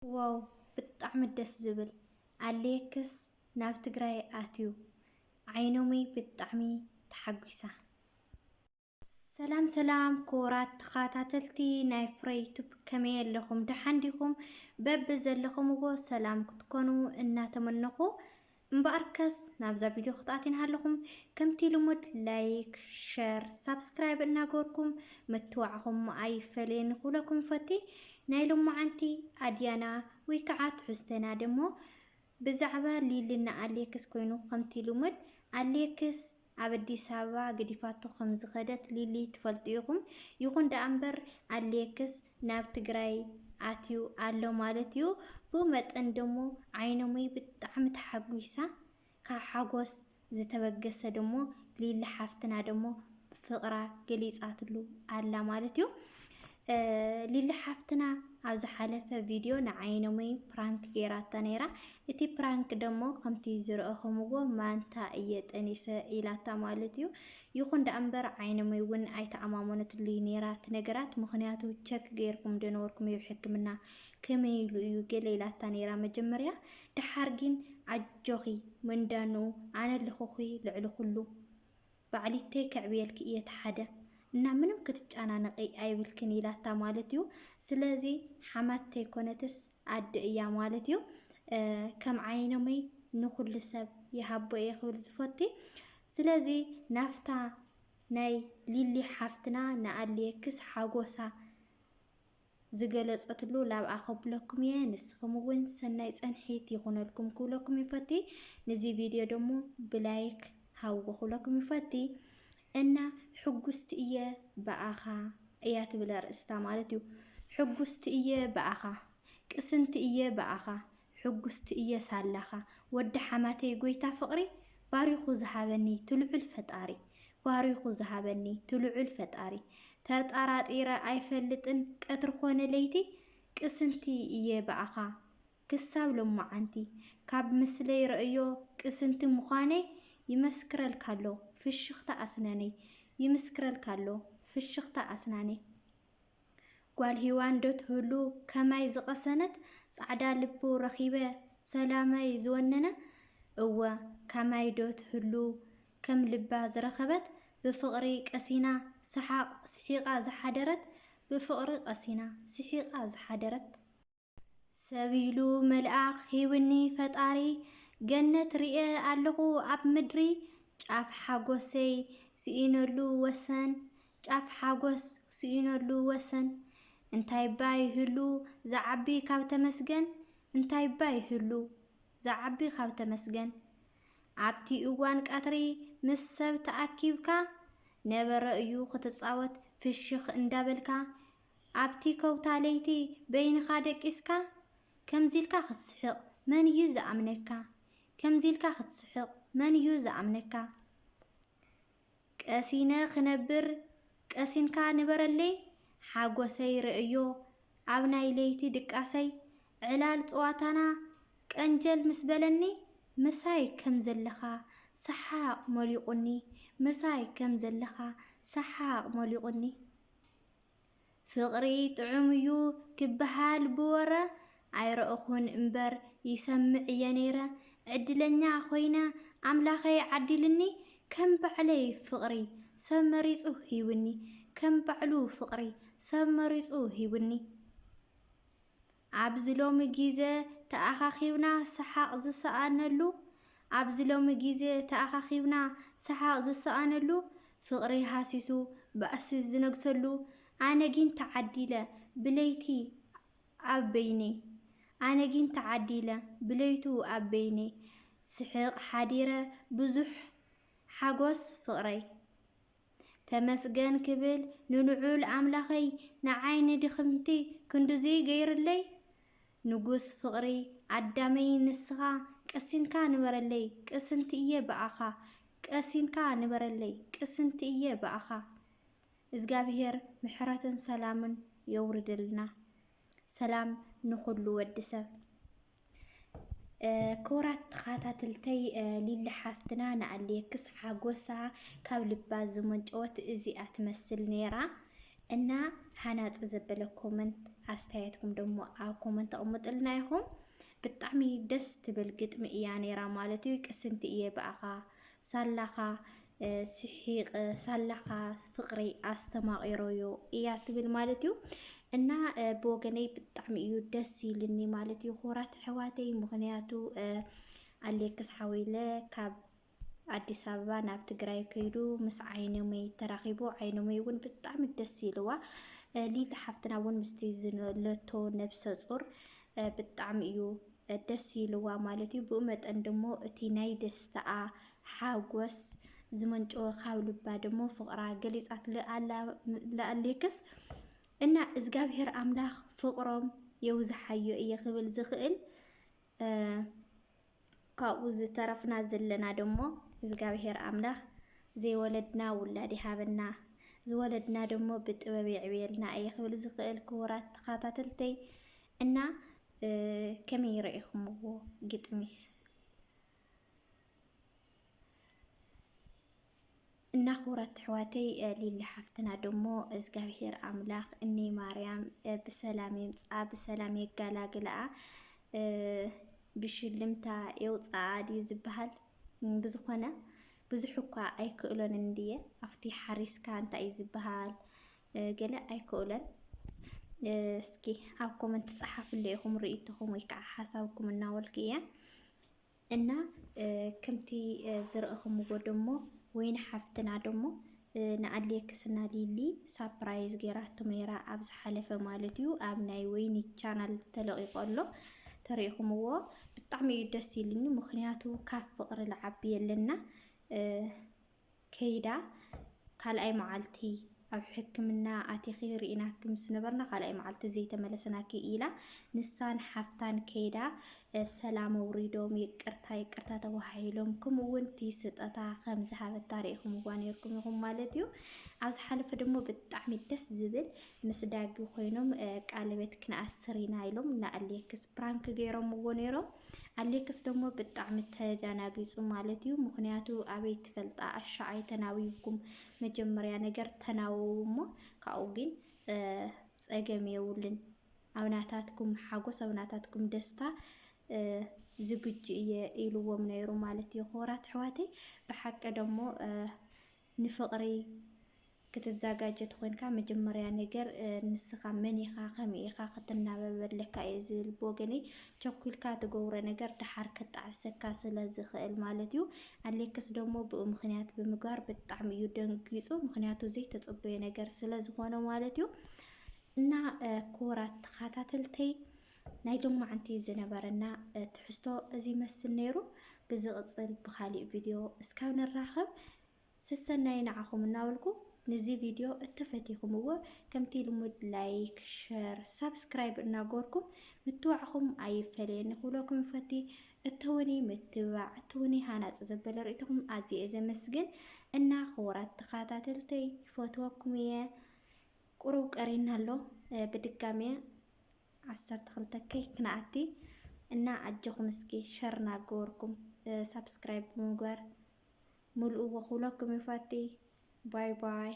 ዋው ብጣዕሚ ደስ ዝብል አሌክስ ናብ ትግራይ ኣትዩ ዓይኖሚ ብጣዕሚ ተሓጒሳ። ሰላም ክቡራት ተኸታተልቲ ናይ ፍሬ ዩቱብ ከመይ ኣለኹም ደሓን ዲኹም? በቢ ዘለኹምዎ ሰላም ክትኮኑ እናተመነኹ እምበኣርከስ ናብዛ ቪድዮ ክትኣትዩና ኣለኹም ከምቲ ልሙድ ላይክ ሸር ሳብስክራይብ እናገበርኩም ምትዋዕኹም ኣይፈለየን ክብለኩም ይፈቲ። ናይ ሎማዓንቲ ኣድያና ወይ ከዓ ትሕዝቶና ደሞ ብዛዕባ ሊልና ኣሌክስ ኮይኑ ከምቲ ልሙድ ኣሌክስ ኣብ ኣዲስ ኣበባ ገዲፋቶ ከም ዝኸደት ሊሊ ትፈልጡ ኢኹም። ይኹን ደኣ እምበር ኣሌክስ ናብ ትግራይ ኣትዩ ኣሎ ማለት እዩ። ብመጠን ደሞ ዓይኖመይ ብጣዕሚ ተሓጒሳ ካብ ሓጎስ ዝተበገሰ ደሞ ሊሊ ሓፍትና ደሞ ፍቕራ ገሊፃትሉ ኣላ ማለት እዩ። ሊሊ ሓፍትና ኣብ ዝሓለፈ ቪድዮ ንዓይኖመይ ፕራንክ ገይራታ ነይራ። እቲ ፕራንክ ደሞ ከምቲ ዝረአኹምዎ ማንታ እየ ጠኒሰ ኢላታ ማለት እዩ። ይኹን ደኣ እምበር ዓይኖመይ እውን ኣይተኣማመነትሉ ነይራ እቲ ነገራት። ምክንያቱ ቸክ ገይርኩም ደነበርኩም እዩ ሕክምና ከመይ ኢሉ እዩ ገለ ኢላታ ነይራ መጀመርያ። ድሓር ግን ኣጆኺ መንዳኑ ኣነ ለኹኺ ልዕሊ ኩሉ ባዕሊተይ ከዕብየልኪ እየ ተሓደ እና ምንም ክትጨናነቂ ኣይብልክን ኢላታ ማለት እዩ። ስለዚ ሓማተይ ኮነትስ ኣደ እያ ማለት እዩ። ከም ዓይኖመይ ንኩሉ ሰብ ይሃቦ እየ ክብል ዝፈቲ። ስለዚ ናፍታ ናይ ሊሊ ሓፍትና ንኣሌክስ ሓጎሳ ዝገለፀትሉ ላብኣ ከብለኩም እየ። ንስኹም እውን ሰናይ ፀንሒት ይኹነልኩም ክብለኩም ይፈቲ። ነዚ ቪድዮ ደሞ ብላይክ ሃብዎ ክብለኩም ይፈቲ። እና ሕጉስቲ እየ በኣኻ እያ ትብል ኣርእስታ ማለት እዩ። ሕጉስቲ እየ በኣኻ ቅስንቲ እየ በኣኻ ሕጉስቲ እየ ሳላኻ ወዲ ሓማተይ ጎይታ ፍቕሪ ባሪኹ ዝሃበኒ ትልዑል ፈጣሪ ባሪኹ ዝሃበኒ ትልዑል ፈጣሪ ተጠራጢረ ኣይፈልጥን ቀትር ኮነ ለይቲ ቅስንቲ እየ በኣኻ ክሳብ ሎማዓንቲ ካብ ምስለይ ረእዮ ቅስንቲ ምዃነይ ይመስክረልካሎ ፍሽኽታ ኣስነነይ ይምስክረልካሎ ፍሽኽታ ኣስናነይ ጓል ሂዋን ዶ ትህሉ ከማይ ዝቐሰነት ጻዕዳ ልቡ ረኺበ ሰላማይ ዝወነነ እወ ከማይ ዶ ትህሉ ከም ልባ ዝረኸበት ብፍቕሪ ቀሲና ሰሓቕ ስሒቓ ዝሓደረት ብፍቕሪ ቀሲና ስሒቓ ዝሓደረት ሰብ ኢሉ መልኣኽ ሂብኒ ፈጣሪ ገነት ርኤ ኣለኹ ኣብ ምድሪ ጫፍ ሓጎሰይ ስኢነሉ ወሰን ጫፍ ሓጎስ ስኢነሉ ወሰን እንታይ ባ ይህሉ ዝዓቢ ካብ ተመስገን እንታይ ባ ይህሉ ዝዓቢ ካብ ተመስገን ኣብቲ እዋን ቀትሪ ምስ ሰብ ተኣኪብካ ነበረ እዩ ክትፃወት ፍሽኽ እንዳበልካ ኣብቲ ከውታ ለይቲ በይንኻ ደቂስካ ከምዚልካ ክትስሕቕ መን እዩ ዝኣምነካ ከምዚልካ ክትስሕቕ መን እዩ ዝኣምነካ ቀሲነ ክነብር ቀሲንካ ንበረለይ ሓጎሰይ ርእዮ ኣብ ናይ ለይቲ ድቃሰይ ዕላል ፅዋታና ቀንጀል ምስ በለኒ ምሳይ ከም ዘለኻ ሰሓቕ መሊቑኒ ምሳይ ከም ዘለኻ ሰሓቕ መሊቑኒ ፍቕሪ ጥዑም እዩ ክበሃል ብወረ ኣይረእኹን እምበር ይሰምዕ እየ ነይረ ዕድለኛ ኮይነ ኣምላኸይ ዓዲልኒ ከም ባዕለይ ፍቕሪ ሰብ መሪፁ ሂብኒ ከም ባዕሉ ፍቕሪ ሰብ መሪፁ ሂብኒ ኣብዚ ሎሚ ግዜ ተኣኻኺብና ሰሓቕ ዝሰኣነሉ ኣብዚ ሎሚ ግዜ ተኣኻኺብና ሰሓቕ ዝሰኣነሉ ፍቕሪ ሃሲሱ ባእሲ ዝነግሰሉ ኣነ ግን ተዓዲለ ብለይቲ ኣብ በይነ ኣነ ግን ተዓዲለ ብለይቱ ኣብ በይነ ስሕቕ ሓዲረ ብዙሕ ሓጎስ ፍቕረይ ተመስገን ክብል ንልዑል ኣምላኸይ ንዓይኒ ድኽምቲ ክንድዚ ገይርለይ ንጉስ ፍቕሪ ኣዳመይ ንስኻ ቀሲንካ ንበረለይ ቅስንቲ እየ በኣኻ ቀሲንካ ንበረለይ ቅስንቲ እየ በኣኻ እግዚኣብሔር ምሕረትን ሰላምን የውርድልና ሰላም ንኩሉ ወዲ ሰብ። ክቡራት ተኸታተልተይ ሊሊ ሓፍትና ንኣሌክስ ሓጎሳ ካብ ልባ ዝመንጨወት እዚኣ ትመስል ነይራ እና ሃናፅ ዘበለ ኮመንት ኣስተያየትኩም ደሞ ኣብ ኮመንት ኣቕምጡልና ኢኹም። ብጣዕሚ ደስ ትብል ግጥሚ እያ ነይራ ማለት እዩ። ቅስንቲ እየ በኣኻ ሳላኻ ስሒቕ ሳላኻ ፍቕሪ ኣስተማቒሮዮ እያ ትብል ማለት እዩ። እና ብወገነይ ብጣዕሚ እዩ ደስ ይልኒ ማለት እዩ ክቡራት ኣሕዋተይ። ምክንያቱ ኣሌክስ ሓዊለ ካብ ኣዲስ ኣበባ ናብ ትግራይ ከይዱ ምስ ዓይነመይ ተራኺቡ ዓይነመይ እውን ብጣዕሚ ደስ ይልዋ። ሊሊ ሓፍትና እውን ምስቲ ዝነለቶ ነብሰ ፁር ብጣዕሚ እዩ ደስ ይልዋ ማለት እዩ። ብኡ መጠን ደሞ እቲ ናይ ደስታኣ ሓጎስ ዝመንጨወ ካብ ልባ ደሞ ፍቕራ ገሊፃት ለኣሌክስ እና እግዚአብሔር ኣምላኽ ፍቕሮም የውዝሓዮ እየ ክብል ዝኽእል። ካብኡ ዝተረፍና ዘለና ደሞ እግዚአብሔር ኣምላኽ ዘይወለድና ውላድ ይሃበና ዝወለድና ደሞ ብጥበብ ይዕብየልና እየ ክብል ዝኽእል። ክቡራት ተኸታተልተይ እና ከመይ ረኢኹምዎ ግጥሚ እና ክቡራት ኣሕዋተይ ሊሊ ሓፍትና ደሞ እግዚአብሔር ኣምላኽ እኔ ማርያም ብሰላም የምፅኣ ብሰላም የጋላግልኣ ብሽልምታ የውፅኣ ድዩ ዝበሃል ብዝኾነ ብዙሕ እኳ ኣይክእሎን እንድየ ኣብቲ ሓሪስካ እንታይ እዩ ዝበሃል ገለ ኣይክእሎን። እስኪ ኣብ ኮመንት ፃሓፍሉ ኢኹም ርእይትኹም ወይ ከዓ ሓሳብኩም እናወልክ እየ እና ከምቲ ዝረእኹምዎ ደሞ ወይኒ ሓፍትና ደሞ ንኣሌክስ እና ሊሊ ሳፕራይዝ ገይራቶም ነይራ ኣብ ዝሓለፈ ማለት እዩ። ኣብ ናይ ወይኒ ቻናል ተለቂቁ ኣሎ ተሪኢኹምዎ ብጣዕሚ እዩ ደስ ይልኒ። ምክንያቱ ካብ ፍቕሪ ዝዓቢ የለና ከይዳ ካልኣይ መዓልቲ ኣብ ሕክምና ኣቲኺ ርኢናኪ ምስ ነበርና ካልኣይ መዓልቲ ዘይተመለሰናኪ ኢላ ንሳን ሓፍታን ከይዳ ሰላም ኣውሪዶም ይቅርታ ተባሂሎም ከምኡ እውን እቲ ስጠታ ከም ዝሃበታ ሪኢኹምዋ ነይርኩም ኢኹም ማለት እዩ። ኣብ ዝሓለፈ ደሞ ብጣዕሚ ደስ ዝብል ምስ ዳጊ ኮይኖም ቃለቤት ክነኣስር ኢና ኢሎም ንኣሌክስ ፕራንክ ገይሮምዎ ነይሮም። ኣሌክስ ደሞ ብጣዕሚ ተደናጊፁ ማለት እዩ። ምክንያቱ ኣበይ ትፈልጣ ኣሻዓይ ተናዊብኩም መጀመርያ ነገር ተናወቡ እሞ ካብኡ ግን ፀገም የውልን ኣብናታትኩም ሓጎስ ኣብናታትኩም ደስታ ዝግጁ እየ ኢልዎም ነይሩ ማለት እዩ። ክቡራት ኣሕዋተይ ብሓቂ ደሞ ንፍቕሪ ክትዘጋጀት ኮይንካ መጀመርያ ነገር ንስኻ መን ኢኻ ከመይ ኢኻ ክትናበበለካ እየ ዝብል ብወገነይ ቸኩልካ ትገብሮ ነገር ድሓር ከጣዕሰካ ስለ ዝኽእል ማለት እዩ። ኣሌክስ ደሞ ብኡ ምክንያት ብምግባር ብጣዕሚ እዩ ደንጊፁ ምክንያቱ ዘይተፀበየ ነገር ስለ ዝኾነ ማለት እዩ። እና ክቡራት ተኸታተልተይ ናይ ሎማዓንቲ ዝነበረና ትሕዝቶ እዚ መስል ነይሩ። ብዝቕፅል ብካሊእ ቪድዮ እስካብ ንራኸብ ስሰናይ ንዓኹም እናበልኩ ነዚ ቪድዮ እተፈቲኹምዎ ከምቲ ልሙድ ላይክ ሸር ሳብስክራይብ እናገበርኩም ምትዋዕኹም ኣይፈለየኒ ክብለኩም ይፈቲ። እተወኒ ምትባዕ እተወኒ ሃናፅ ዘበለ ርእይትኩም ኣዝየ ዘመስግን እና ክቡራት ተኸታተልተይ ይፈትወኩም እየ። ቁሩብ ቀሪና ኣሎ ብድጋሜ 12 ክነኣቲ እና ኣጀኹም እስኪ ሸር እናገበርኩም ሳብስክራይብ ብምግባር ሙልእዎ ክብለኩም ይፈቲ። ባይ ባይ